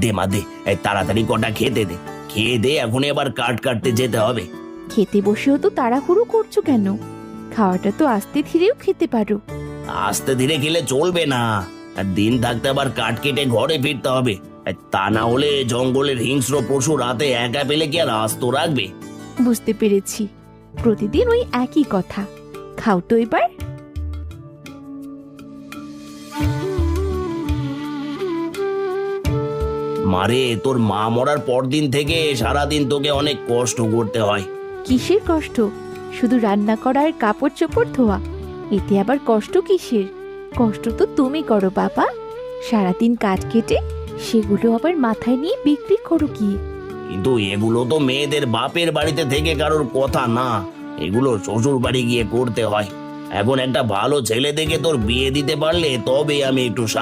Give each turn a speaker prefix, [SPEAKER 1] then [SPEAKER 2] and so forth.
[SPEAKER 1] দে মা দে, তাড়াতাড়ি কটা খেতে দে, খেয়ে দে, এখন এবার কাঠ কাটতে যেতে হবে।
[SPEAKER 2] খেতে বসেও তো তাড়াহুড়ো করছো কেন? খাওয়াটা তো আস্তে ধীরেও খেতে পারো।
[SPEAKER 1] আস্তে ধীরে খেলে চলবে না, আর দিন থাকতে আবার কাঠ কেটে ঘরে ফিরতে হবে। তা না হলে জঙ্গলের হিংস্র পশু রাতে একা পেলে কি আর আস্ত রাখবে?
[SPEAKER 2] বুঝতে পেরেছি, প্রতিদিন ওই একই কথা। খাও তো এবার।
[SPEAKER 1] মারে, তোর মা মরার পর দিন থেকে সারাদিন তোকে অনেক কষ্ট করতে হয়।
[SPEAKER 2] কিসের কষ্ট? শুধু রান্না করা আর কাপড় চোপড় ধোয়া, এতে আবার কষ্ট কিসের? কষ্ট তো তুমি করো বাবা, সারাদিন কাজ কেটে সেগুলো আবার মাথায় নিয়ে বিক্রি করো কি।
[SPEAKER 1] কিন্তু এগুলো তো মেয়েদের বাপের বাড়িতে থেকে কারোর কথা না, এগুলো শ্বশুর বাড়ি গিয়ে করতে হয়। এখন একটা ভালো ছেলে দেখে তোর বিয়ে দিতে পারলে তবে আমি একটু